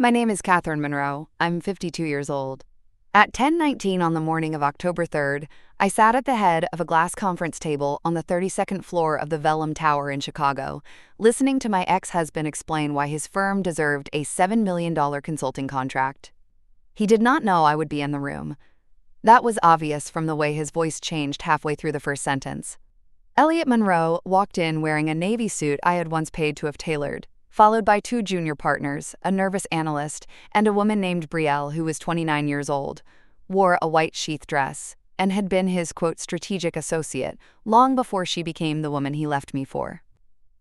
My name is Katherine Monroe. I'm 52 years old. At 10:19 on the morning of October 3rd, I sat at the head of a glass conference table on the 32nd floor of the Vellum Tower in Chicago, listening to my ex-husband explain why his firm deserved a $7 million consulting contract. He did not know I would be in the room. That was obvious from the way his voice changed halfway through the first sentence. Elliot Monroe walked in wearing a navy suit I had once paid to have tailored, followed by two junior partners, a nervous analyst, and a woman named Brielle who was 29 years old, wore a white sheath dress, and had been his, quote, strategic associate long before she became the woman he left me for.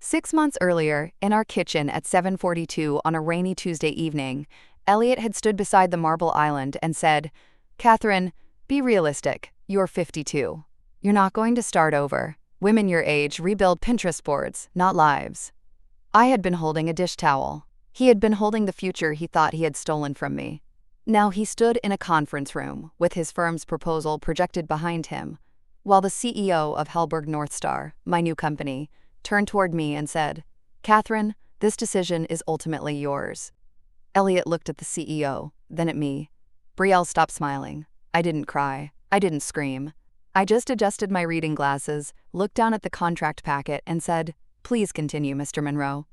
6 months earlier, in our kitchen at 7:42 on a rainy Tuesday evening, Elliot had stood beside the marble island and said, "Katherine, be realistic. You're 52. You're not going to start over. Women your age rebuild Pinterest boards, not lives." I had been holding a dish towel. He had been holding the future he thought he had stolen from me. Now he stood in a conference room, with his firm's proposal projected behind him, while the CEO of Hellberg Northstar, my new company, turned toward me and said, "Katherine, this decision is ultimately yours." Elliot looked at the CEO, then at me. Brielle stopped smiling. I didn't cry. I didn't scream. I just adjusted my reading glasses, looked down at the contract packet, and said, "Please continue, Mr. Monroe."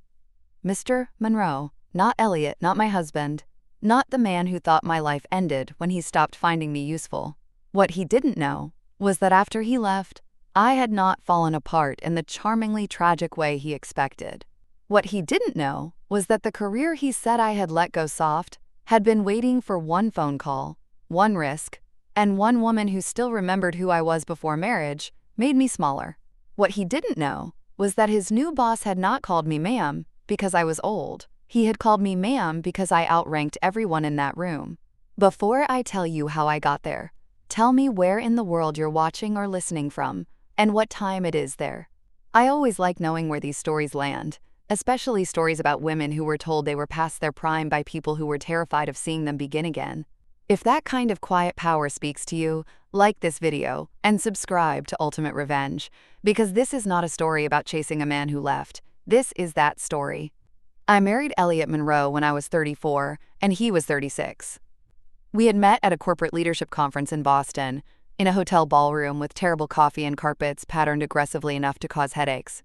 Mr. Monroe, not Elliot, not my husband, not the man who thought my life ended when he stopped finding me useful. What he didn't know was that after he left, I had not fallen apart in the charmingly tragic way he expected. What he didn't know was that the career he said I had let go soft had been waiting for one phone call, one risk, and one woman who still remembered who I was before marriage made me smaller. What he didn't know was that his new boss had not called me ma'am because I was old. He had called me ma'am because I outranked everyone in that room. Before I tell you how I got there, tell me where in the world you're watching or listening from, and what time it is there. I always like knowing where these stories land, especially stories about women who were told they were past their prime by people who were terrified of seeing them begin again. If that kind of quiet power speaks to you, like this video and subscribe to Ultimate Revenge, because this is not a story about chasing a man who left. This is that story. I married Elliot Monroe when I was 34 and he was 36. We had met at a corporate leadership conference in Boston, in a hotel ballroom with terrible coffee and carpets patterned aggressively enough to cause headaches.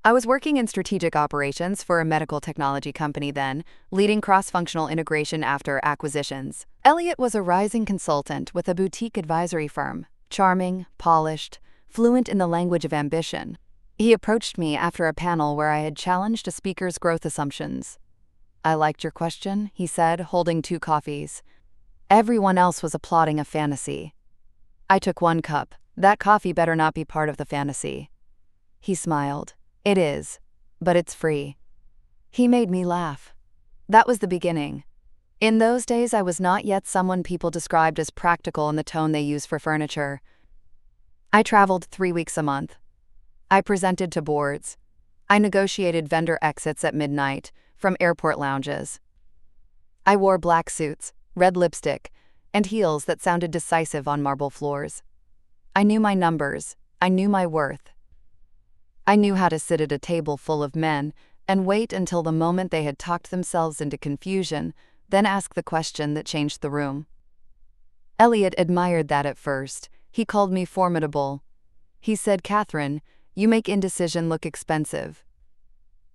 I was working in strategic operations for a medical technology company then, leading cross-functional integration after acquisitions. Elliot was a rising consultant with a boutique advisory firm, charming, polished, fluent in the language of ambition. He approached me after a panel where I had challenged a speaker's growth assumptions. "I liked your question," he said, holding 2 coffees. Everyone else was applauding a fantasy. I took 1 cup. "That coffee better not be part of the fantasy." He smiled. "It is, but it's free." He made me laugh. That was the beginning. In those days, I was not yet someone people described as practical in the tone they use for furniture. I traveled 3 weeks a month. I presented to boards. I negotiated vendor exits at midnight from airport lounges. I wore black suits, red lipstick, and heels that sounded decisive on marble floors. I knew my numbers. I knew my worth. I knew how to sit at a table full of men and wait until the moment they had talked themselves into confusion, then ask the question that changed the room. Elliot admired that at first. He called me formidable. He said, "Katherine, you make indecision look expensive."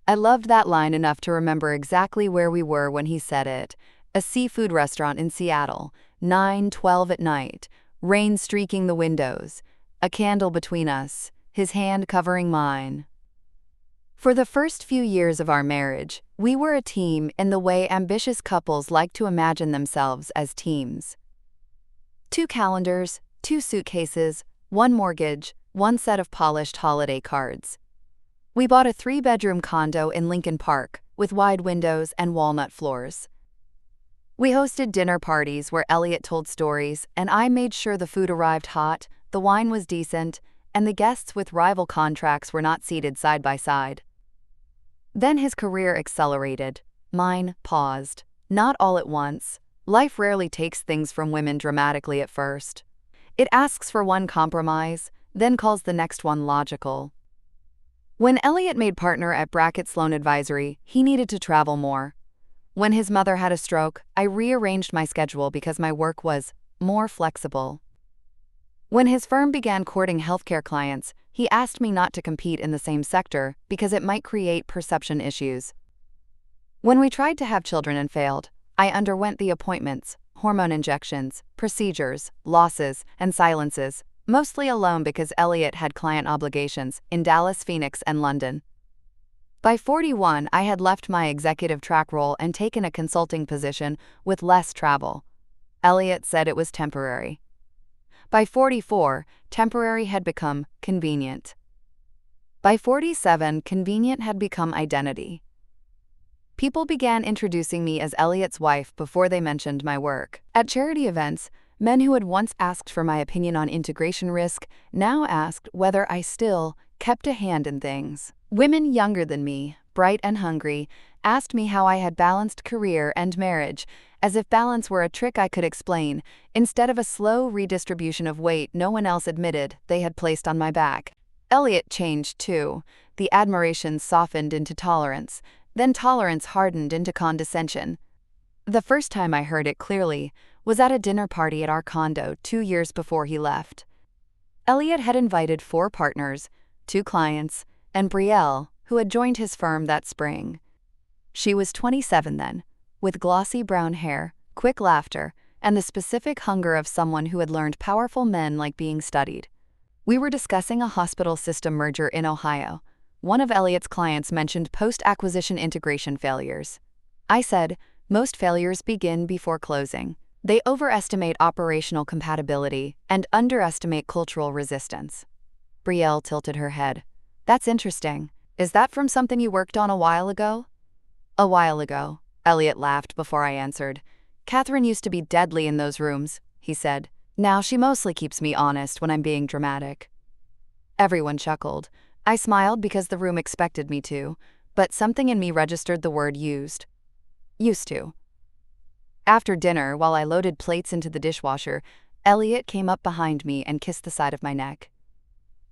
I loved that line enough to remember exactly where we were when he said it. A seafood restaurant in Seattle, 9:12 at night, rain streaking the windows, a candle between us, his hand covering mine. For the first few years of our marriage, we were a team in the way ambitious couples like to imagine themselves as teams. 2 calendars, 2 suitcases, 1 mortgage, 1 set of polished holiday cards. We bought a 3-bedroom condo in Lincoln Park with wide windows and walnut floors. We hosted dinner parties where Elliot told stories and I made sure the food arrived hot, the wine was decent, and the guests with rival contracts were not seated side by side. Then his career accelerated. Mine paused. Not all at once. Life rarely takes things from women dramatically at first. It asks for one compromise, then calls the next one logical. When Elliot made partner at Brackett Sloan Advisory, he needed to travel more. When his mother had a stroke, I rearranged my schedule because my work was more flexible. When his firm began courting healthcare clients, he asked me not to compete in the same sector because it might create perception issues. When we tried to have children and failed, I underwent the appointments, hormone injections, procedures, losses, and silences, mostly alone because Elliot had client obligations in Dallas, Phoenix, and London. By 41, I had left my executive track role and taken a consulting position with less travel. Elliot said it was temporary. By 44, temporary had become convenient. By 47, convenient had become identity. People began introducing me as Elliot's wife before they mentioned my work. At charity events, men who had once asked for my opinion on integration risk now asked whether I still kept a hand in things. Women younger than me, bright and hungry, asked me how I had balanced career and marriage, as if balance were a trick I could explain, instead of a slow redistribution of weight no one else admitted they had placed on my back. Elliot changed too. The admiration softened into tolerance, then tolerance hardened into condescension. The first time I heard it clearly was at a dinner party at our condo 2 years before he left. Elliot had invited 4 partners, 2 clients, and Brielle, who had joined his firm that spring. She was 27 then, with glossy brown hair, quick laughter, and the specific hunger of someone who had learned powerful men like being studied. We were discussing a hospital system merger in Ohio. One of Elliot's clients mentioned post-acquisition integration failures. I said, most failures begin before closing. They overestimate operational compatibility and underestimate cultural resistance. Brielle tilted her head. That's interesting. Is that from something you worked on a while ago? A while ago, Elliot laughed before I answered. Katherine used to be deadly in those rooms, he said. Now she mostly keeps me honest when I'm being dramatic. Everyone chuckled. I smiled because the room expected me to, but something in me registered the word used. Used to. After dinner, while I loaded plates into the dishwasher, Elliot came up behind me and kissed the side of my neck.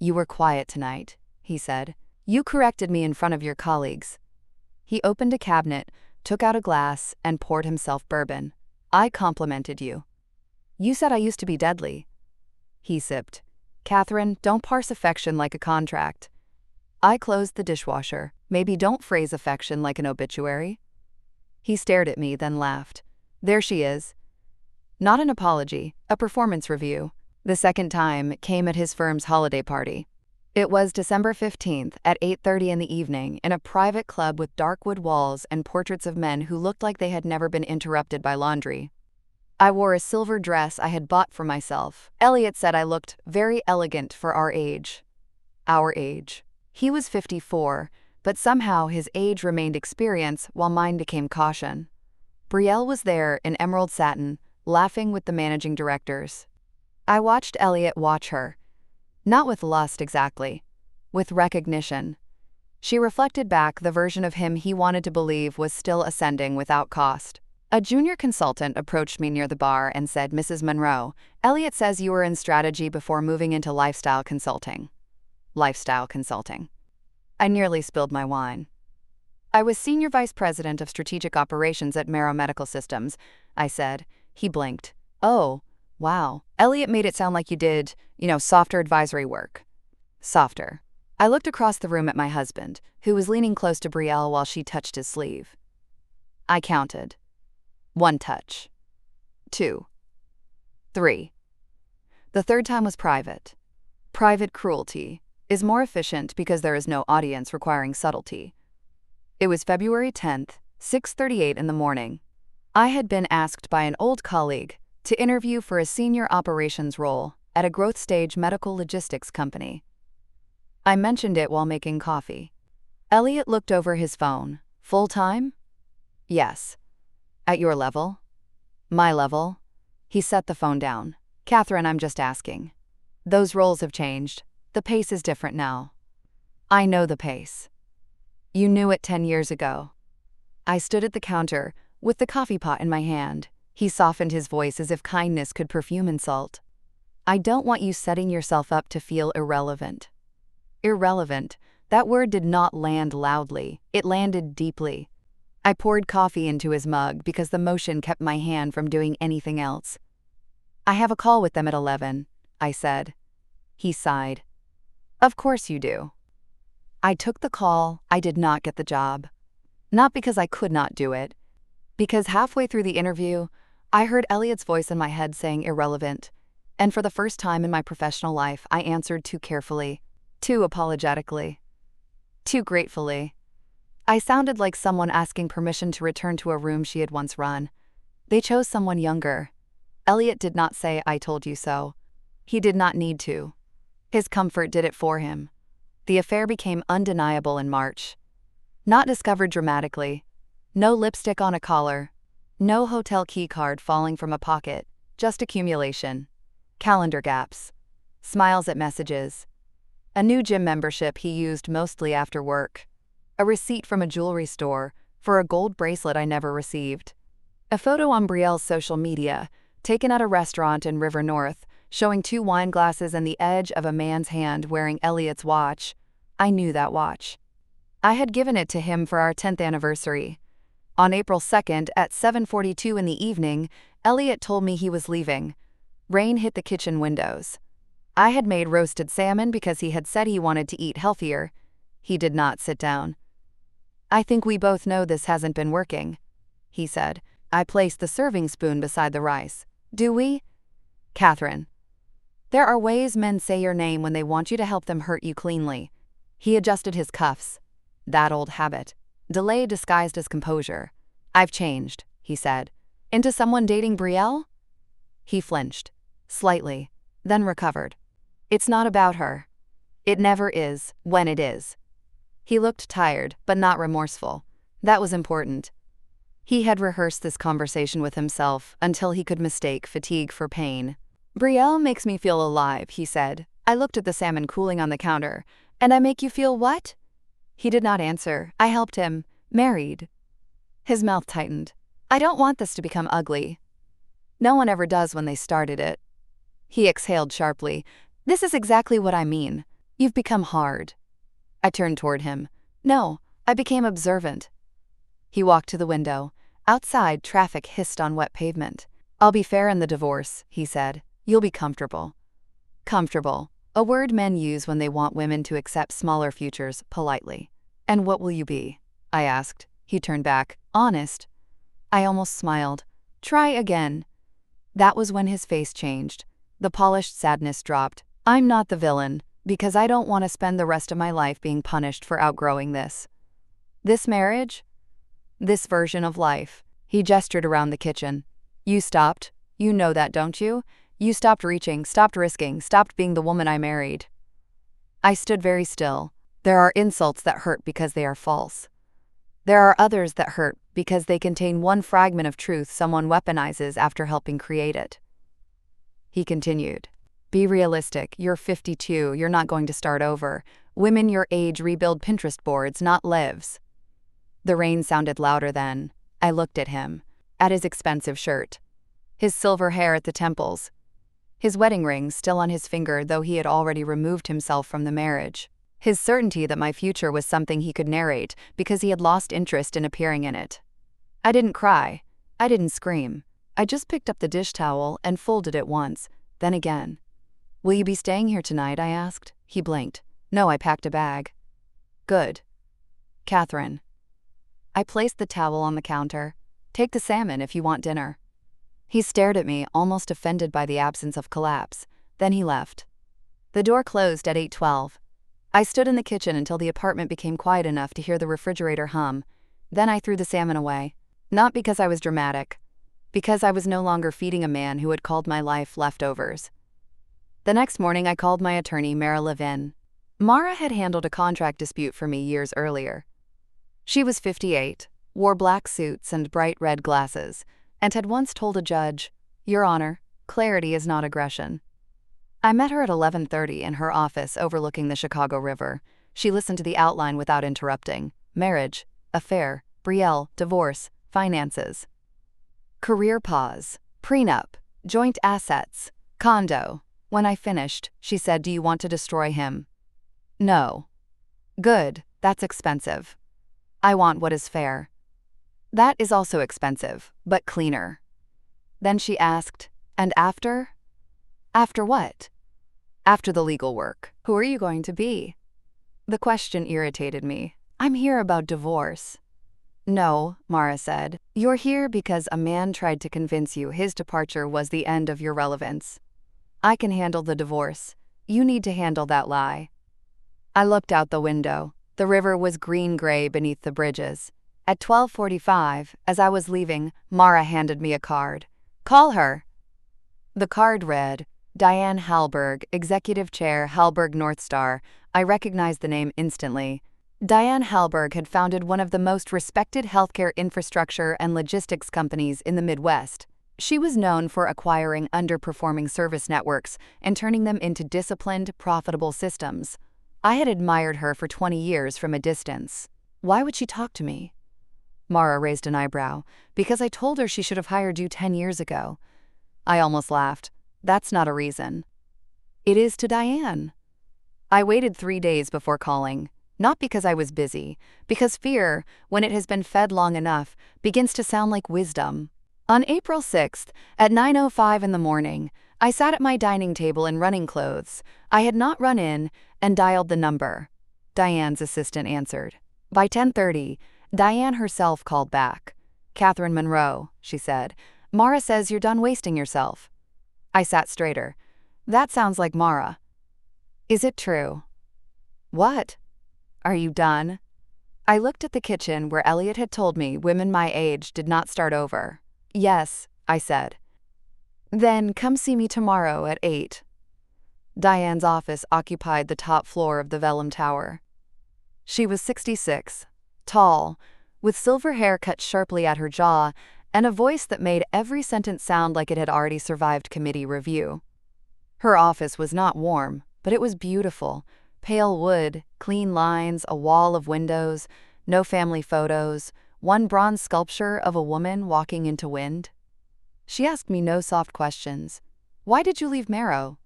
You were quiet tonight, he said. You corrected me in front of your colleagues. He opened a cabinet, took out a glass, and poured himself bourbon. I complimented you. You said I used to be deadly. He sipped. Katherine, don't parse affection like a contract. I closed the dishwasher. Maybe don't phrase affection like an obituary. He stared at me, then laughed. There she is. Not an apology, a performance review. The second time came at his firm's holiday party. It was December 15th at 8:30 in the evening in a private club with dark wood walls and portraits of men who looked like they had never been interrupted by laundry. I wore a silver dress I had bought for myself. Elliot said I looked very elegant for our age. Our age. He was 54, but somehow his age remained experience while mine became caution. Brielle was there in emerald satin, laughing with the managing directors. I watched Elliot watch her. Not with lust exactly, with recognition. She reflected back the version of him he wanted to believe was still ascending without cost. A junior consultant approached me near the bar and said, Mrs. Monroe, Elliot says you were in strategy before moving into lifestyle consulting. Lifestyle consulting. I nearly spilled my wine. I was Senior Vice President of Strategic Operations at Marrow Medical Systems, I said. He blinked. Oh, wow. Elliot made it sound like you did, softer advisory work. Softer. I looked across the room at my husband, who was leaning close to Brielle while she touched his sleeve. I counted. 1 touch. 2. 3. The third time was private. Private cruelty is more efficient because there is no audience requiring subtlety. It was February 10th, 6:38 in the morning. I had been asked by an old colleague to interview for a senior operations role at a growth stage medical logistics company. I mentioned it while making coffee. Elliot looked over his phone. Full time? Yes. At your level? My level? He set the phone down. Katherine, I'm just asking. Those roles have changed. The pace is different now. I know the pace. You knew it 10 years ago. I stood at the counter, with the coffee pot in my hand. He softened his voice as if kindness could perfume insult. I don't want you setting yourself up to feel irrelevant. Irrelevant. That word did not land loudly. It landed deeply. I poured coffee into his mug because the motion kept my hand from doing anything else. I have a call with them at 11, I said. He sighed. Of course you do. I took the call. I did not get the job. Not because I could not do it. Because halfway through the interview, I heard Elliot's voice in my head saying irrelevant. And for the first time in my professional life, I answered too carefully, too apologetically, too gratefully. I sounded like someone asking permission to return to a room she had once run. They chose someone younger. Elliot did not say, I told you so. He did not need to. His comfort did it for him. The affair became undeniable in March. Not discovered dramatically. No lipstick on a collar. No hotel key card falling from a pocket. Just accumulation. Calendar gaps. Smiles at messages. A new gym membership he used mostly after work. A receipt from a jewelry store for a gold bracelet I never received. A photo on Brielle's social media, taken at a restaurant in River North, showing 2 wine glasses and the edge of a man's hand wearing Elliot's watch. I knew that watch. I had given it to him for our 10th anniversary. On April 2nd at 7:42 in the evening, Elliot told me he was leaving. Rain hit the kitchen windows. I had made roasted salmon because he had said he wanted to eat healthier. He did not sit down. I think we both know this hasn't been working, he said. I placed the serving spoon beside the rice. Do we? Katherine. There are ways men say your name when they want you to help them hurt you cleanly. He adjusted his cuffs. That old habit. Delay disguised as composure. I've changed, he said. Into someone dating Brielle? He flinched. Slightly. Then recovered. It's not about her. It never is, when it is. He looked tired, but not remorseful. That was important. He had rehearsed this conversation with himself until he could mistake fatigue for pain. Brielle makes me feel alive, he said. I looked at the salmon cooling on the counter. And I make you feel what? He did not answer. I helped him. Married. His mouth tightened. I don't want this to become ugly. No one ever does when they started it. He exhaled sharply. This is exactly what I mean. You've become hard. I turned toward him. No, I became observant. He walked to the window. Outside, traffic hissed on wet pavement. I'll be fair in the divorce, he said. You'll be comfortable. Comfortable. A word men use when they want women to accept smaller futures politely. And what will you be? I asked. He turned back. Honest. I almost smiled. Try again. That was when his face changed. The polished sadness dropped. I'm not the villain, because I don't want to spend the rest of my life being punished for outgrowing this. This marriage? This version of life. He gestured around the kitchen. You stopped. You know that, don't you? You stopped reaching, stopped risking, stopped being the woman I married. I stood very still. There are insults that hurt because they are false. There are others that hurt because they contain one fragment of truth someone weaponizes after helping create it. He continued. Be realistic. You're 52. You're not going to start over. Women your age rebuild Pinterest boards, not lives. The rain sounded louder then. I looked at him. At his expensive shirt. His silver hair at the temples. His wedding ring still on his finger, though he had already removed himself from the marriage. His certainty that my future was something he could narrate because he had lost interest in appearing in it. I didn't cry. I didn't scream. I just picked up the dish towel and folded it once, then again. Will you be staying here tonight? I asked. He blinked. No, I packed a bag. Good. Katherine. I placed the towel on the counter. Take the salmon if you want dinner. He stared at me, almost offended by the absence of collapse. Then he left. The door closed at 8:12. I stood in the kitchen until the apartment became quiet enough to hear the refrigerator hum. Then I threw the salmon away. Not because I was dramatic. Because I was no longer feeding a man who had called my life leftovers. The next morning I called my attorney, Mara Levin. Mara had handled a contract dispute for me years earlier. She was 58, wore black suits and bright red glasses, and had once told a judge, Your Honor, clarity is not aggression. I met her at 11:30 in her office overlooking the Chicago River. She listened to the outline without interrupting. Marriage, affair, Brielle, divorce, finances. Career pause, prenup, joint assets, condo. When I finished, she said, Do you want to destroy him? No. Good, that's expensive. I want what is fair. That is also expensive, but cleaner. Then she asked, and after? After what? After the legal work. Who are you going to be? The question irritated me. I'm here about divorce. No, Mara said. You're here because a man tried to convince you his departure was the end of your relevance. I can handle the divorce. You need to handle that lie. I looked out the window. The river was green-gray beneath the bridges. At 12:45, as I was leaving, Mara handed me a card. Call her. The card read, Diane Hallberg, Executive Chair, Hallberg Northstar. I recognized the name instantly. Diane Hallberg had founded one of the most respected healthcare infrastructure and logistics companies in the Midwest. She was known for acquiring underperforming service networks and turning them into disciplined, profitable systems. I had admired her for 20 years from a distance. Why would she talk to me? Mara raised an eyebrow. Because I told her she should have hired you 10 years ago. I almost laughed. That's not a reason. It is to Diane. I waited 3 days before calling. Not because I was busy, because fear, when it has been fed long enough, begins to sound like wisdom. On April 6th, at 9:05 in the morning, I sat at my dining table in running clothes. I had not run in and dialed the number. Diane's assistant answered. By 10:30, Diane herself called back. Katherine Monroe, she said. Mara says you're done wasting yourself. I sat straighter. That sounds like Mara. Is it true? What? Are you done? I looked at the kitchen where Elliot had told me women my age did not start over. Yes, I said. Then come see me tomorrow at 8. Diane's office occupied the top floor of the Vellum Tower. She was 66, tall, with silver hair cut sharply at her jaw, and a voice that made every sentence sound like it had already survived committee review. Her office was not warm, but it was beautiful. Pale wood, clean lines, a wall of windows, no family photos, one bronze sculpture of a woman walking into wind. She asked me no soft questions. Why did you leave Marrow?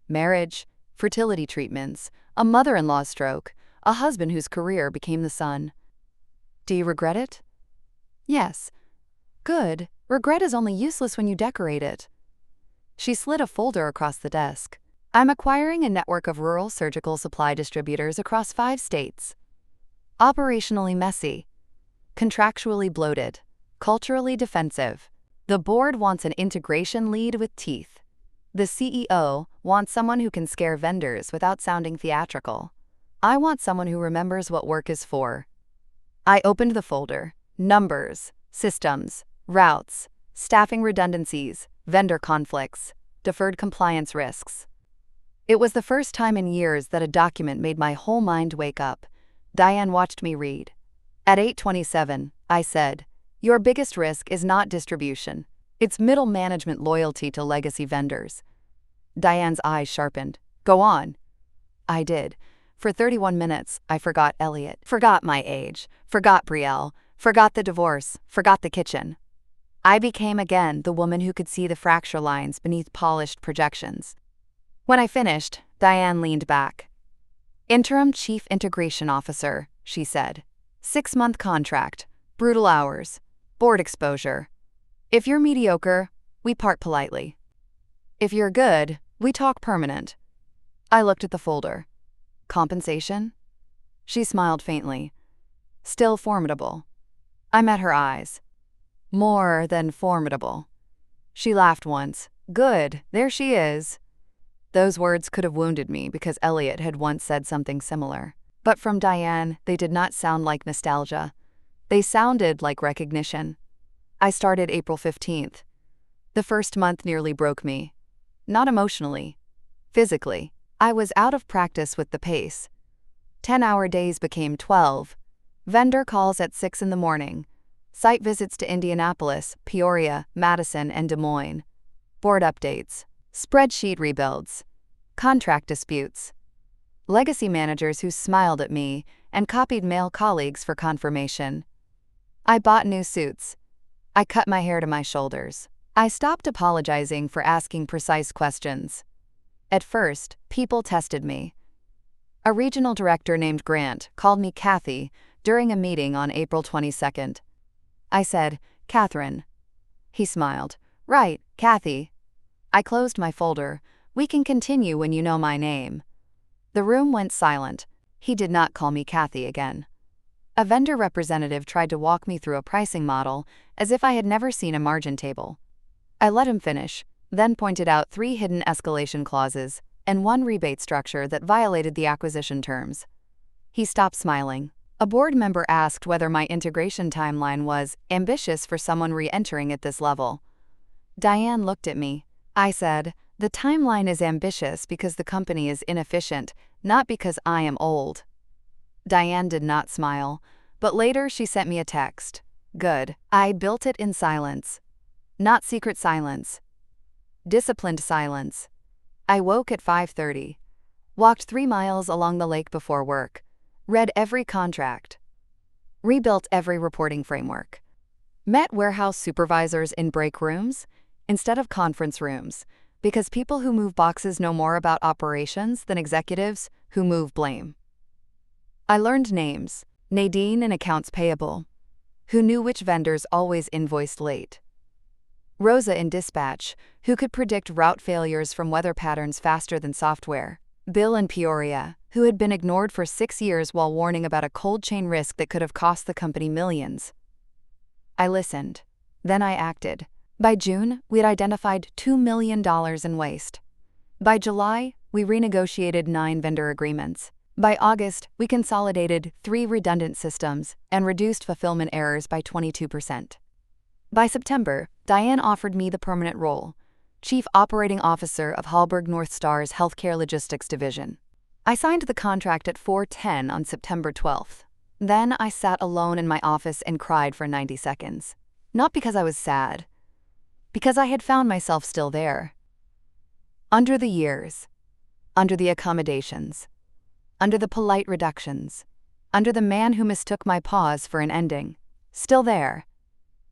Marriage, fertility treatments, a mother-in-law stroke, a husband whose career became the sun. Do you regret it? Yes. Good. Regret is only useless when you decorate it. She slid a folder across the desk. I'm acquiring a network of rural surgical supply distributors across 5 states. Operationally messy. Contractually bloated. Culturally defensive. The board wants an integration lead with teeth. The CEO wants someone who can scare vendors without sounding theatrical. I want someone who remembers what work is for. I opened the folder. Numbers, systems, routes, staffing redundancies, vendor conflicts, deferred compliance risks. It was the first time in years that a document made my whole mind wake up. Diane watched me read. At 8:27, I said, your biggest risk is not distribution. It's middle management loyalty to legacy vendors. Diane's eyes sharpened. Go on. I did. For 31 minutes, I forgot Elliot, forgot my age, forgot Brielle, forgot the divorce, forgot the kitchen. I became again the woman who could see the fracture lines beneath polished projections. When I finished, Diane leaned back. Interim Chief Integration Officer, she said. 6-month contract, brutal hours, board exposure. If you're mediocre, we part politely. If you're good, we talk permanent. I looked at the folder. Compensation? She smiled faintly. Still formidable. I met her eyes. More than formidable. She laughed once. Good, there she is. Those words could have wounded me because Elliot had once said something similar. But from Diane, they did not sound like nostalgia. They sounded like recognition. I started April 15th. The first month nearly broke me. Not emotionally. Physically. I was out of practice with the pace. 10-hour days became 12. Vendor calls at 6 in the morning. Site visits to Indianapolis, Peoria, Madison, and Des Moines. Board updates. Spreadsheet rebuilds. Contract disputes. Legacy managers who smiled at me and copied male colleagues for confirmation. I bought new suits. I cut my hair to my shoulders. I stopped apologizing for asking precise questions. At first, people tested me. A regional director named Grant called me Kathy during a meeting on April 22nd. I said, "Katherine." He smiled. "Right, Kathy." I closed my folder. "We can continue when you know my name." The room went silent. He did not call me Kathy again. A vendor representative tried to walk me through a pricing model as if I had never seen a margin table. I let him finish, then pointed out 3 hidden escalation clauses and 1 rebate structure that violated the acquisition terms. He stopped smiling. A board member asked whether my integration timeline was ambitious for someone re-entering at this level. Diane looked at me. I said, "The timeline is ambitious because the company is inefficient, not because I am old." Diane did not smile, but later she sent me a text. Good. I built it in silence. Not secret silence. Disciplined silence. I woke at 5:30. Walked 3 miles along the lake before work. Read every contract. Rebuilt every reporting framework. Met warehouse supervisors in break rooms instead of conference rooms, because people who move boxes know more about operations than executives who move blame. I learned names. Nadine in accounts payable, who knew which vendors always invoiced late. Rosa in dispatch, who could predict route failures from weather patterns faster than software. Bill in Peoria, who had been ignored for 6 years while warning about a cold chain risk that could have cost the company millions. I listened. Then I acted. By June, we had identified $2 million in waste. By July, we renegotiated 9 vendor agreements. By August, we consolidated 3 redundant systems and reduced fulfillment errors by 22%. By September, Diane offered me the permanent role, Chief Operating Officer of Hallberg North Star's Healthcare Logistics Division. I signed the contract at 4:10 on September 12th. Then I sat alone in my office and cried for 90 seconds. Not because I was sad, because I had found myself still there. Under the years, under the accommodations, under the polite reductions, under the man who mistook my pause for an ending, still there.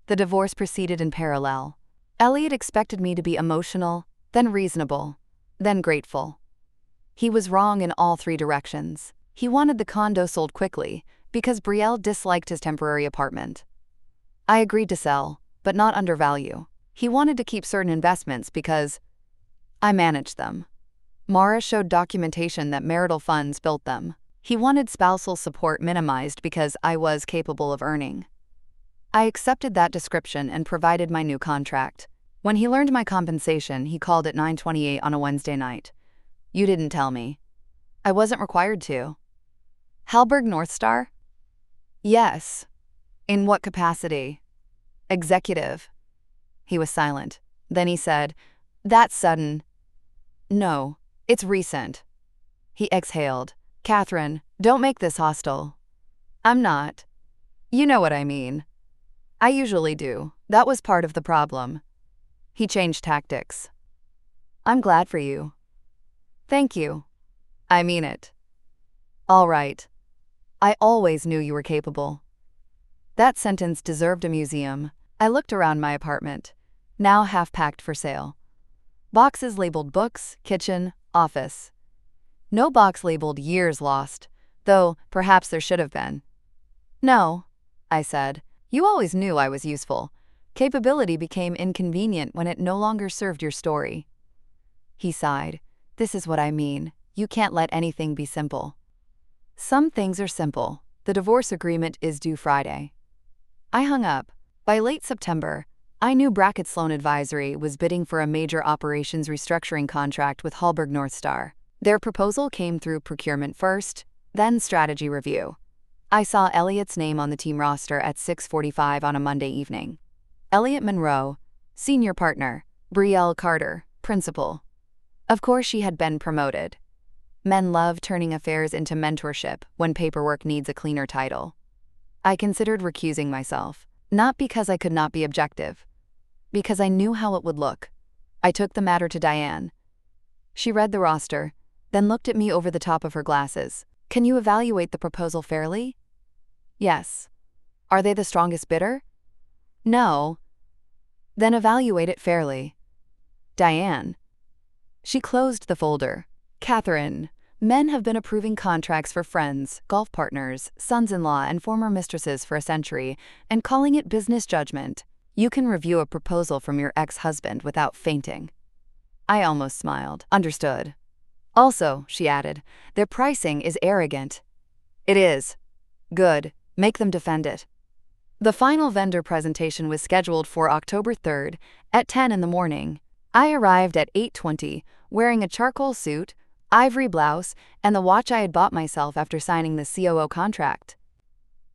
The divorce proceeded in parallel. Elliot expected me to be emotional, then reasonable, then grateful. He was wrong in all 3 directions. He wanted the condo sold quickly because Brielle disliked his temporary apartment. I agreed to sell, but not undervalue. He wanted to keep certain investments because I managed them. Mara showed documentation that marital funds built them. He wanted spousal support minimized because I was capable of earning. I accepted that description and provided my new contract. When he learned my compensation, he called at 9:28 on a Wednesday night. "You didn't tell me." "I wasn't required to." "Hallberg North Star?" "Yes." "In what capacity?" "Executive." He was silent. Then he said, "That's sudden." "No. It's recent." He exhaled. "Katherine, don't make this hostile." "I'm not. You know what I mean." "I usually do. That was part of the problem." He changed tactics. "I'm glad for you." "Thank you." "I mean it." "All right. I always knew you were capable." That sentence deserved a museum. I looked around my apartment, now half-packed for sale. Boxes labeled books, kitchen, office. No box labeled years lost, though perhaps there should have been. "No," I said. "You always knew I was useful. Capability became inconvenient when it no longer served your story." He sighed. "This is what I mean. You can't let anything be simple." "Some things are simple. The divorce agreement is due Friday." I hung up. By late September, I knew Brackett Sloan Advisory was bidding for a major operations restructuring contract with Hallberg North Star. Their proposal came through procurement first, then strategy review. I saw Elliot's name on the team roster at 6:45 on a Monday evening. Elliot Monroe, senior partner. Brielle Carter, principal. Of course she had been promoted. Men love turning affairs into mentorship when paperwork needs a cleaner title. I considered recusing myself, not because I could not be objective, because I knew how it would look. I took the matter to Diane. She read the roster, then looked at me over the top of her glasses. "Can you evaluate the proposal fairly?" "Yes." "Are they the strongest bidder?" "No." "Then evaluate it fairly." "Diane." She closed the folder. "Katherine, Men have been approving contracts for friends, golf partners, sons-in-law, and former mistresses for a century, and calling it business judgment. You can review a proposal from your ex-husband without fainting. I almost smiled. Understood. Also, she added, their pricing is arrogant. It is. Good. Make them defend it. The final vendor presentation was scheduled for October 3rd at 10 in the morning. I arrived at 8:20, wearing a charcoal suit, ivory blouse, and the watch I had bought myself after signing the COO contract.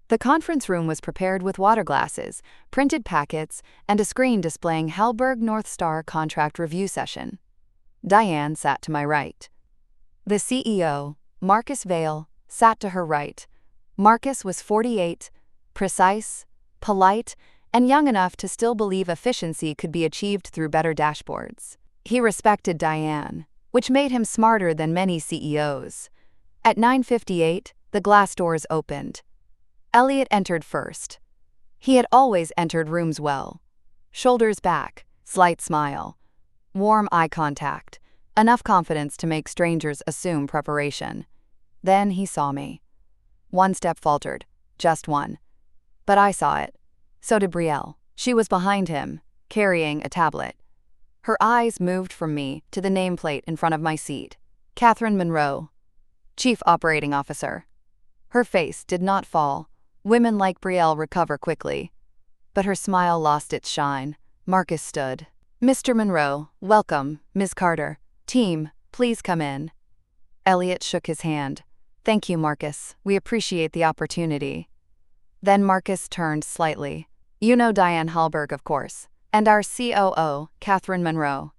The conference room was prepared with water glasses, printed packets, and a screen displaying Hellberg North Star contract review session. Diane sat to my right. The CEO, Marcus Vale, sat to her right. Marcus was 48, precise, polite, and young enough to still believe efficiency could be achieved through better dashboards. He respected Diane, which made him smarter than many CEOs. At 9:58, the glass doors opened. Elliot entered first. He had always entered rooms well. Shoulders back, slight smile, warm eye contact, enough confidence to make strangers assume preparation. Then he saw me. One step faltered, just one. But I saw it. So did Brielle. She was behind him, carrying a tablet. Her eyes moved from me to the nameplate in front of my seat. Katherine Monroe, Chief Operating Officer. Her face did not fall. Women like Brielle recover quickly. But her smile lost its shine. Marcus stood. Mr. Monroe, welcome, Ms. Carter. Team, please come in. Elliot shook his hand. Thank you, Marcus. We appreciate the opportunity. Then Marcus turned slightly. You know Diane Hellberg, of course. And our COO, Katherine Monroe.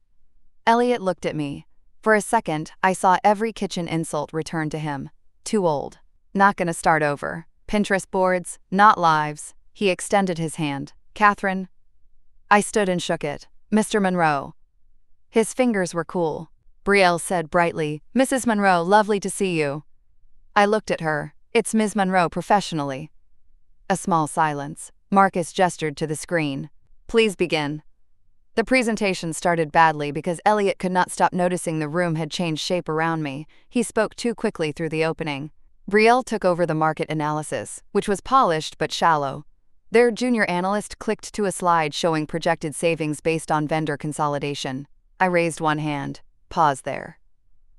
Elliot looked at me. For a second, I saw every kitchen insult return to him. Too old. Not gonna start over. Pinterest boards, not lives. He extended his hand. Katherine. I stood and shook it. Mr. Monroe. His fingers were cool. Brielle said brightly, Mrs. Monroe, lovely to see you. I looked at her. It's Ms. Monroe professionally. A small silence. Marcus gestured to the screen. Please begin. The presentation started badly because Elliot could not stop noticing the room had changed shape around me. He spoke too quickly through the opening. Brielle took over the market analysis, which was polished but shallow. Their junior analyst clicked to a slide showing projected savings based on vendor consolidation. I raised one hand. Pause there.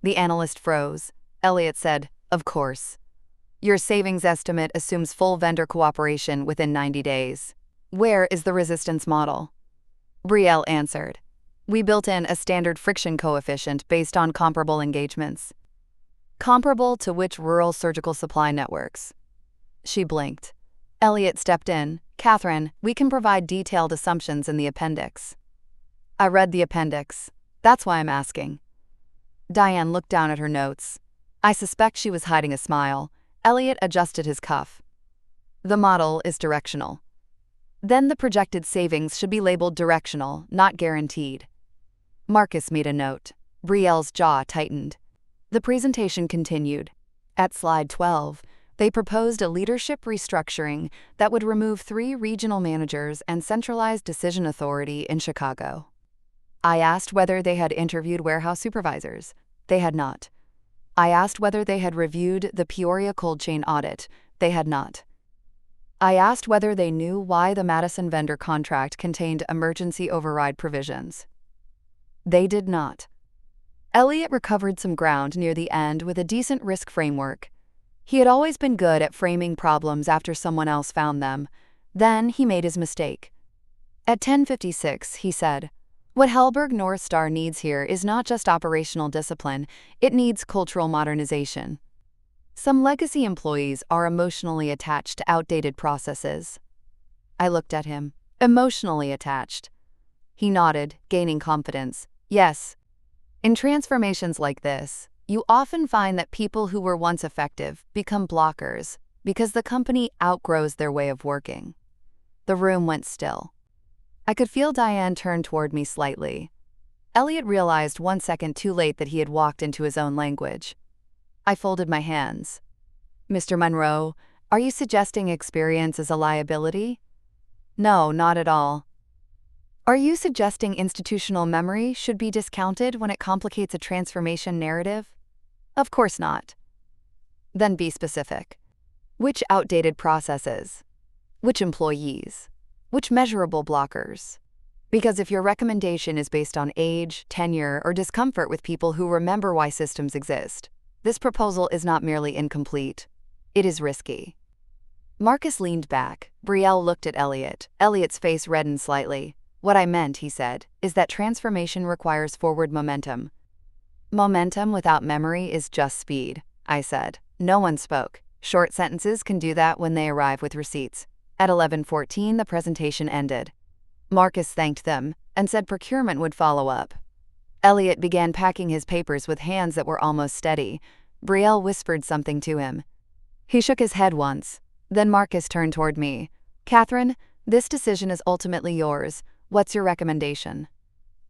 The analyst froze. Elliot said, Of course. Your savings estimate assumes full vendor cooperation within 90 days. Where is the resistance model? Brielle answered. We built in a standard friction coefficient based on comparable engagements. Comparable to which rural surgical supply networks? She blinked. Elliot stepped in. Katherine, we can provide detailed assumptions in the appendix. I read the appendix. That's why I'm asking. Diane looked down at her notes. I suspect she was hiding a smile. Elliot adjusted his cuff. The model is directional. Then the projected savings should be labeled directional, not guaranteed. Marcus made a note. Brielle's jaw tightened. The presentation continued. At slide 12, they proposed a leadership restructuring that would remove 3 regional managers and centralize decision authority in Chicago. I asked whether they had interviewed warehouse supervisors. They had not. I asked whether they had reviewed the Peoria cold chain audit. They had not. I asked whether they knew why the Madison vendor contract contained emergency override provisions. They did not. Elliot recovered some ground near the end with a decent risk framework. He had always been good at framing problems after someone else found them. Then he made his mistake. At 10:56, he said, What Hellberg North Star needs here is not just operational discipline, it needs cultural modernization. Some legacy employees are emotionally attached to outdated processes. I looked at him. Emotionally attached. He nodded, gaining confidence. Yes. In transformations like this, you often find that people who were once effective become blockers because the company outgrows their way of working. The room went still. I could feel Diane turn toward me slightly. Elliot realized 1 second too late that he had walked into his own language. I folded my hands. Mr. Monroe, are you suggesting experience is a liability? No, not at all. Are you suggesting institutional memory should be discounted when it complicates a transformation narrative? Of course not. Then be specific. Which outdated processes? Which employees? Which measurable blockers? Because if your recommendation is based on age, tenure, or discomfort with people who remember why systems exist, this proposal is not merely incomplete. It is risky. Marcus leaned back. Brielle looked at Elliot. Elliot's face reddened slightly. What I meant, he said, is that transformation requires forward momentum. Momentum without memory is just speed, I said. No one spoke. Short sentences can do that when they arrive with receipts. At 11:14, the presentation ended. Marcus thanked them and said procurement would follow up. Elliot began packing his papers with hands that were almost steady. Brielle whispered something to him. He shook his head once. Then Marcus turned toward me. Katherine, this decision is ultimately yours. What's your recommendation?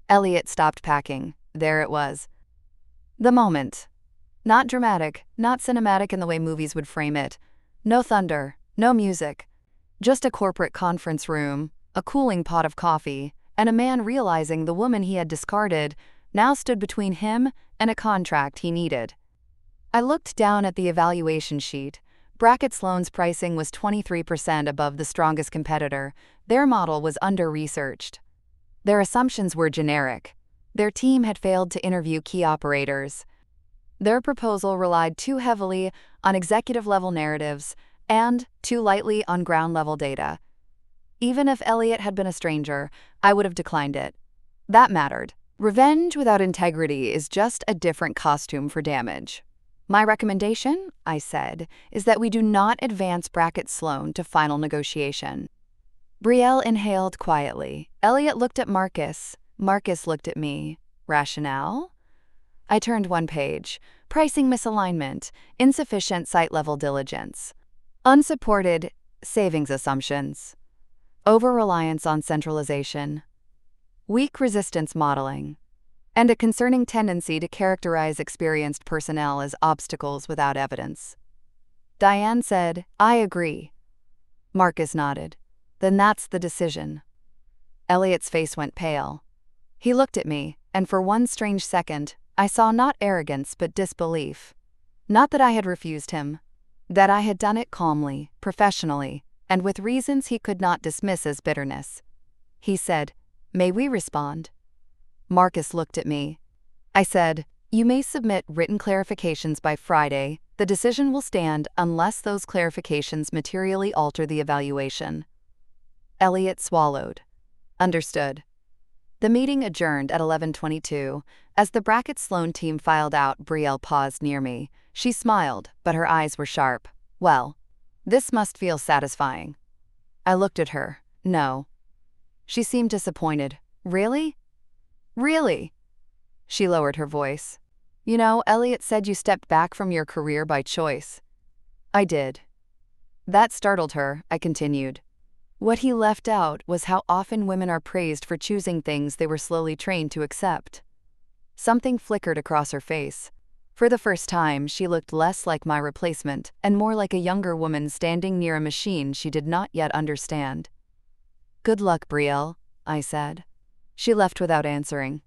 Elliot stopped packing. There it was. The moment. Not dramatic, not cinematic in the way movies would frame it. No thunder, no music. Just a corporate conference room, a cooling pot of coffee, and a man realizing the woman he had discarded now stood between him and a contract he needed. I looked down at the evaluation sheet. Brackett Sloan's pricing was 23% above the strongest competitor. Their model was under-researched. Their assumptions were generic. Their team had failed to interview key operators. Their proposal relied too heavily on executive-level narratives and too lightly on ground-level data. Even if Elliot had been a stranger, I would have declined it. That mattered. Revenge without integrity is just a different costume for damage. My recommendation, I said, is that we do not advance Brackett Sloan to final negotiation. Brielle inhaled quietly. Elliot looked at Marcus. Marcus looked at me. Rationale? I turned one page. Pricing misalignment, insufficient site-level diligence, unsupported savings assumptions, over-reliance on centralization, weak resistance modeling, and a concerning tendency to characterize experienced personnel as obstacles without evidence. Diane said, I agree. Marcus nodded. Then that's the decision. Elliot's face went pale. He looked at me, and for one strange second, I saw not arrogance but disbelief. Not that I had refused him. That I had done it calmly, professionally, and with reasons he could not dismiss as bitterness. He said, May we respond? Marcus looked at me. I said, You may submit written clarifications by Friday. The decision will stand unless those clarifications materially alter the evaluation. Elliot swallowed. Understood. The meeting adjourned at 11:22. As the Brackett Sloan team filed out, Brielle paused near me. She smiled, but her eyes were sharp. Well, this must feel satisfying. I looked at her. No. She seemed disappointed. Really? Really? She lowered her voice. You know, Elliot said you stepped back from your career by choice. I did. That startled her, I continued. What he left out was how often women are praised for choosing things they were slowly trained to accept. Something flickered across her face. For the first time, she looked less like my replacement and more like a younger woman standing near a machine she did not yet understand. Good luck, Brielle, I said. She left without answering.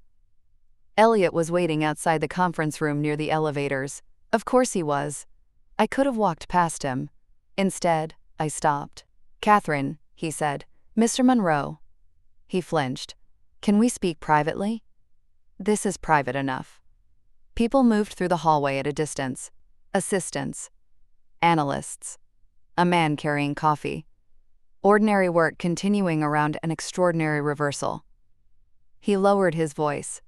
Elliot was waiting outside the conference room near the elevators. Of course he was. I could have walked past him. Instead, I stopped. Katherine, he said. Mr. Monroe. He flinched. Can we speak privately? This is private enough. People moved through the hallway at a distance. Assistants. Analysts. A man carrying coffee. Ordinary work continuing around an extraordinary reversal. He lowered his voice.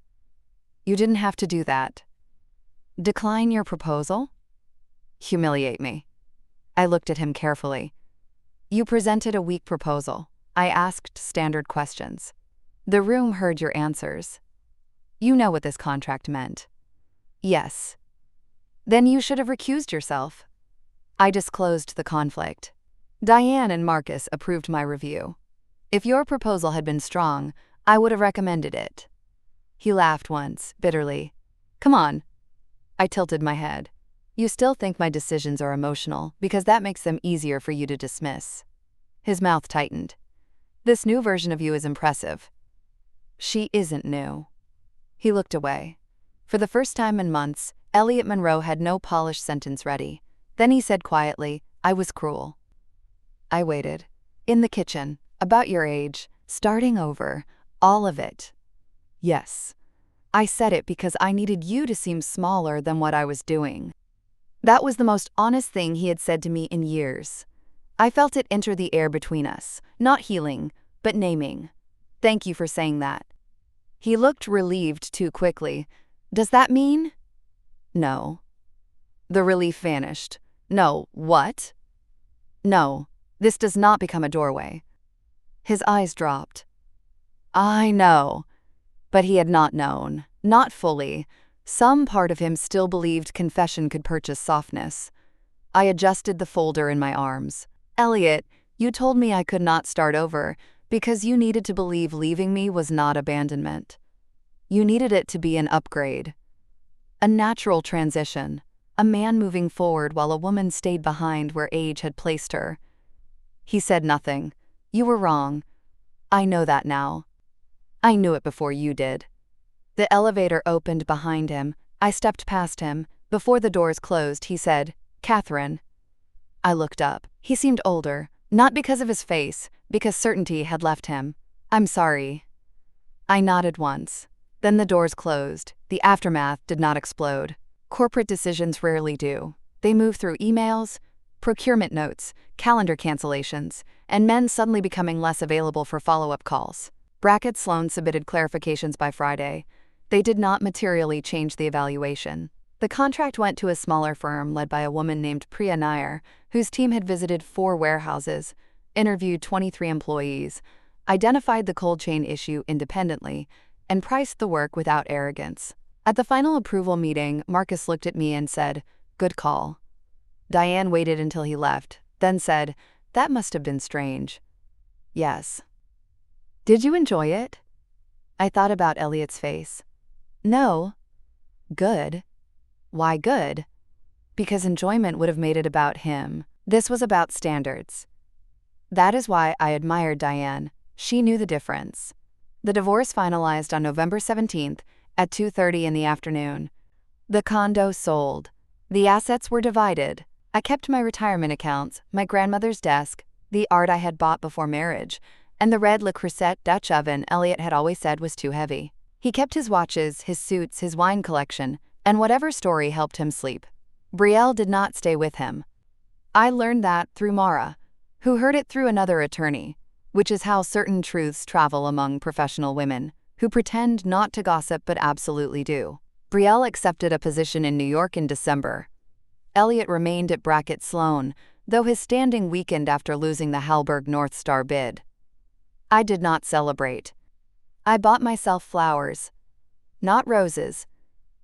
You didn't have to do that. Decline your proposal? Humiliate me. I looked at him carefully. You presented a weak proposal. I asked standard questions. The room heard your answers. You know what this contract meant. Yes. Then you should have recused yourself. I disclosed the conflict. Diane and Marcus approved my review. If your proposal had been strong, I would have recommended it. He laughed once, bitterly. Come on. I tilted my head. You still think my decisions are emotional because that makes them easier for you to dismiss. His mouth tightened. This new version of you is impressive. She isn't new. He looked away. For the first time in months, Elliot Monroe had no polished sentence ready. Then he said quietly, "I was cruel." I waited. "In the kitchen, about your age, starting over, all of it." "Yes." I said it because I needed you to seem smaller than what I was doing. That was the most honest thing he had said to me in years. I felt it enter the air between us, not healing, but naming. "Thank you for saying that." He looked relieved too quickly. "Does that mean?" "No." The relief vanished. "No, what?" "No, this does not become a doorway." His eyes dropped. "I know." But he had not known. Not fully. Some part of him still believed confession could purchase softness. I adjusted the folder in my arms. "Elliot, you told me I could not start over because you needed to believe leaving me was not abandonment. You needed it to be an upgrade. A natural transition. A man moving forward while a woman stayed behind where age had placed her." He said nothing. "You were wrong. I know that now. I knew it before you did." The elevator opened behind him. I stepped past him. Before the doors closed, he said, "Katherine." I looked up. He seemed older, not because of his face, because certainty had left him. "I'm sorry." I nodded once. Then the doors closed. The aftermath did not explode. Corporate decisions rarely do. They move through emails, procurement notes, calendar cancellations, and men suddenly becoming less available for follow-up calls. Sloan submitted clarifications by Friday. They did not materially change the evaluation. The contract went to a smaller firm led by a woman named Priya Nair, whose team had visited 4 warehouses, interviewed 23 employees, identified the cold chain issue independently, and priced the work without arrogance. At the final approval meeting, Marcus looked at me and said, "Good call." Diane waited until he left, then said, "That must have been strange." "Yes." "Did you enjoy it?" I thought about Elliot's face. "No." "Good." "Why good?" Because enjoyment would have made it about him. This was about standards. That is why I admired Diane. She knew the difference. The divorce finalized on November 17th at 2:30 in the afternoon. The condo sold. The assets were divided. I kept my retirement accounts, my grandmother's desk, the art I had bought before marriage, and the red Le Creuset Dutch oven Elliot had always said was too heavy. He kept his watches, his suits, his wine collection, and whatever story helped him sleep. Brielle did not stay with him. I learned that through Mara, who heard it through another attorney, which is how certain truths travel among professional women, who pretend not to gossip but absolutely do. Brielle accepted a position in New York in December. Elliot remained at Sloan, though his standing weakened after losing the Halberg North Star bid. I did not celebrate. I bought myself flowers. Not roses.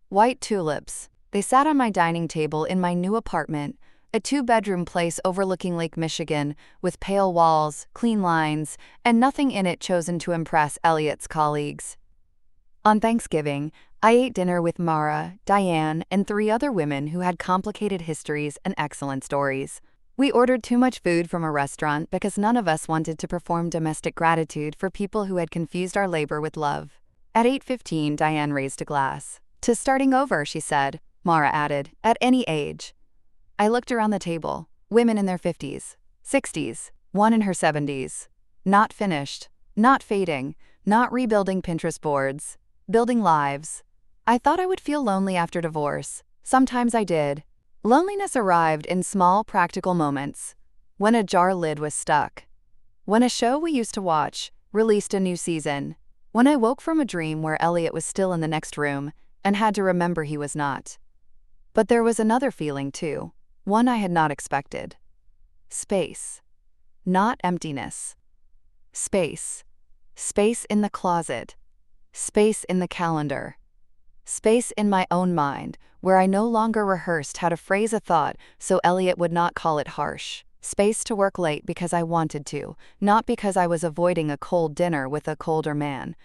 White tulips. They sat on my dining table in my new apartment, a 2-bedroom place overlooking Lake Michigan, with pale walls, clean lines, and nothing in it chosen to impress Elliot's colleagues. On Thanksgiving, I ate dinner with Mara, Diane, and 3 other women who had complicated histories and excellent stories. We ordered too much food from a restaurant because none of us wanted to perform domestic gratitude for people who had confused our labor with love. At 8:15, Diane raised a glass. "To starting over," she said. Mara added, "At any age." I looked around the table. Women in their 50s, 60s, one in her 70s. Not finished, not fading, not rebuilding Pinterest boards, building lives. I thought I would feel lonely after divorce. Sometimes I did. Loneliness arrived in small, practical moments. When a jar lid was stuck. When a show we used to watch released a new season. When I woke from a dream where Elliot was still in the next room and had to remember he was not. But there was another feeling too, one I had not expected. Space. Not emptiness. Space. Space in the closet. Space in the calendar. Space in my own mind, where I no longer rehearsed how to phrase a thought so Elliot would not call it harsh. Space to work late because I wanted to, not because I was avoiding a cold dinner with a colder man.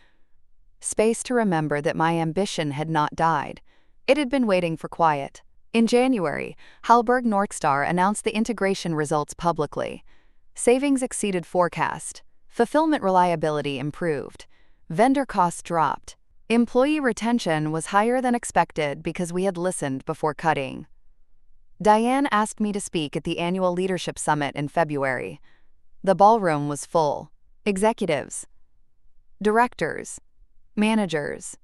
Space to remember that my ambition had not died. It had been waiting for quiet. In January, Halberg North Star announced the integration results publicly. Savings exceeded forecast. Fulfillment reliability improved. Vendor costs dropped. Employee retention was higher than expected because we had listened before cutting. Diane asked me to speak at the annual leadership summit in February. The ballroom was full. Executives, directors, managers,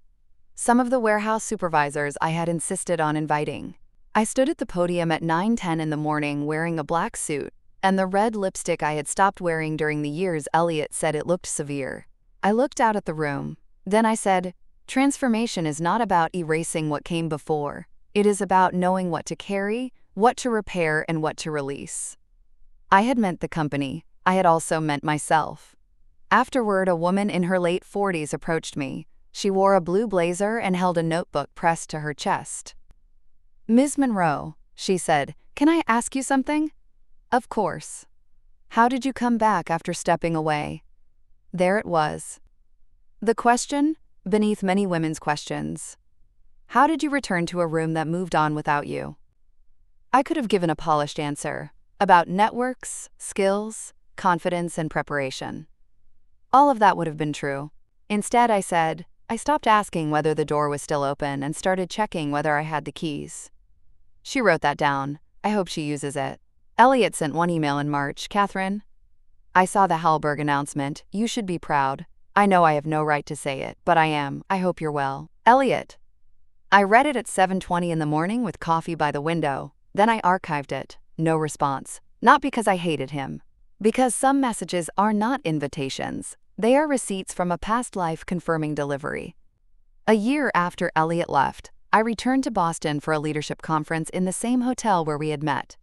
some of the warehouse supervisors I had insisted on inviting. I stood at the podium at 9:10 in the morning wearing a black suit and the red lipstick I had stopped wearing during the years Elliot said it looked severe. I looked out at the room. Then I said, "Transformation is not about erasing what came before. It is about knowing what to carry, what to repair, and what to release." I had meant the company. I had also meant myself. Afterward, a woman in her late 40s approached me. She wore a blue blazer and held a notebook pressed to her chest. "Ms. Monroe," she said, "can I ask you something?" "Of course." "How did you come back after stepping away?" There it was. The question, beneath many women's questions. How did you return to a room that moved on without you? I could have given a polished answer about networks, skills, confidence, and preparation. All of that would have been true. Instead, I said, I stopped asking whether the door was still open and started checking whether I had the keys. She wrote that down. I hope she uses it. Elliot sent one email in March. "Katherine, I saw the Hallberg announcement. You should be proud. I know I have no right to say it, but I am. I hope you're well. Elliot." I read it at 7:20 in the morning with coffee by the window. Then I archived it. No response. Not because I hated him. Because some messages are not invitations. They are receipts from a past life confirming delivery. A year after Elliot left, I returned to Boston for a leadership conference in the same hotel where we had met.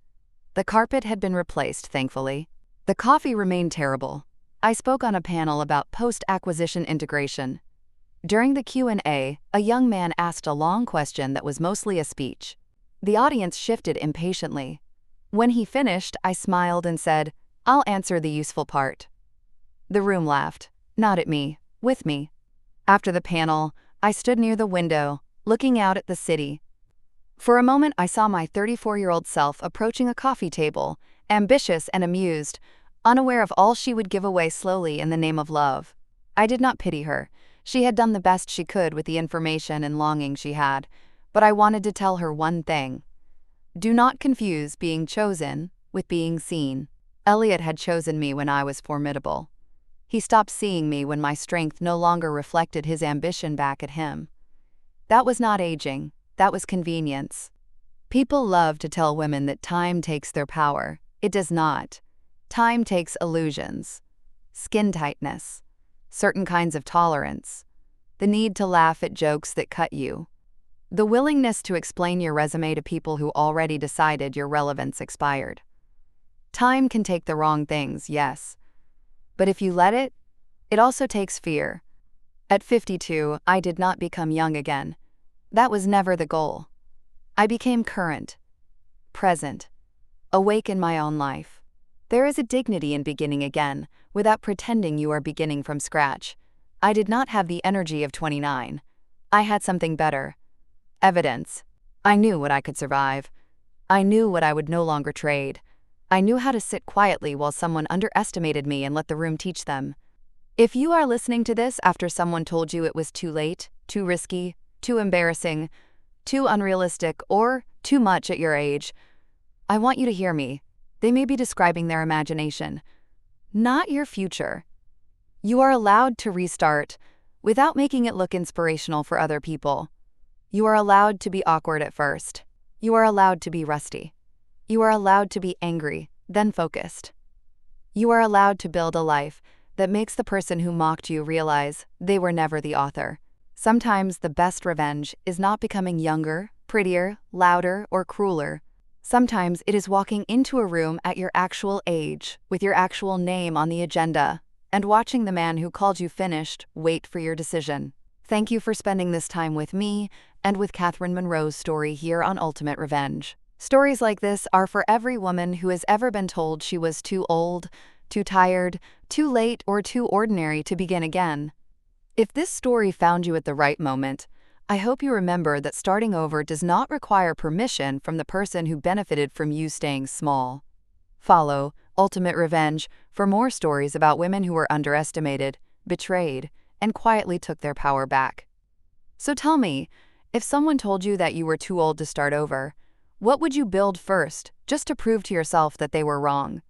The carpet had been replaced, thankfully. The coffee remained terrible. I spoke on a panel about post-acquisition integration. During the Q&A, a young man asked a long question that was mostly a speech. The audience shifted impatiently. When he finished, I smiled and said, "I'll answer the useful part." The room laughed, not at me, with me. After the panel, I stood near the window, looking out at the city. For a moment, I saw my 34-year-old self approaching a coffee table, ambitious and amused, unaware of all she would give away slowly in the name of love. I did not pity her. She had done the best she could with the information and longing she had, but I wanted to tell her one thing. Do not confuse being chosen with being seen. Elliot had chosen me when I was formidable. He stopped seeing me when my strength no longer reflected his ambition back at him. That was not aging, that was convenience. People love to tell women that time takes their power. It does not. Time takes illusions, skin tightness, certain kinds of tolerance, the need to laugh at jokes that cut you, the willingness to explain your resume to people who already decided your relevance expired. Time can take the wrong things, yes. But if you let it, it also takes fear. At 52, I did not become young again. That was never the goal. I became current, present, awake in my own life. There is a dignity in beginning again, without pretending you are beginning from scratch. I did not have the energy of 29. I had something better. Evidence. I knew what I could survive. I knew what I would no longer trade. I knew how to sit quietly while someone underestimated me and let the room teach them. If you are listening to this after someone told you it was too late, too risky, too embarrassing, too unrealistic, or too much at your age, I want you to hear me. They may be describing their imagination, not your future. You are allowed to restart without making it look inspirational for other people. You are allowed to be awkward at first. You are allowed to be rusty. You are allowed to be angry, then focused. You are allowed to build a life that makes the person who mocked you realize they were never the author. Sometimes the best revenge is not becoming younger, prettier, louder, or crueler. Sometimes it is walking into a room at your actual age, with your actual name on the agenda, and watching the man who called you finished wait for your decision. Thank you for spending this time with me and with Katherine Monroe's story here on Ultimate Revenge. Stories like this are for every woman who has ever been told she was too old, too tired, too late, or too ordinary to begin again. If this story found you at the right moment, I hope you remember that starting over does not require permission from the person who benefited from you staying small. Follow Ultimate Revenge for more stories about women who were underestimated, betrayed, and quietly took their power back. So tell me, if someone told you that you were too old to start over, what would you build first, just to prove to yourself that they were wrong?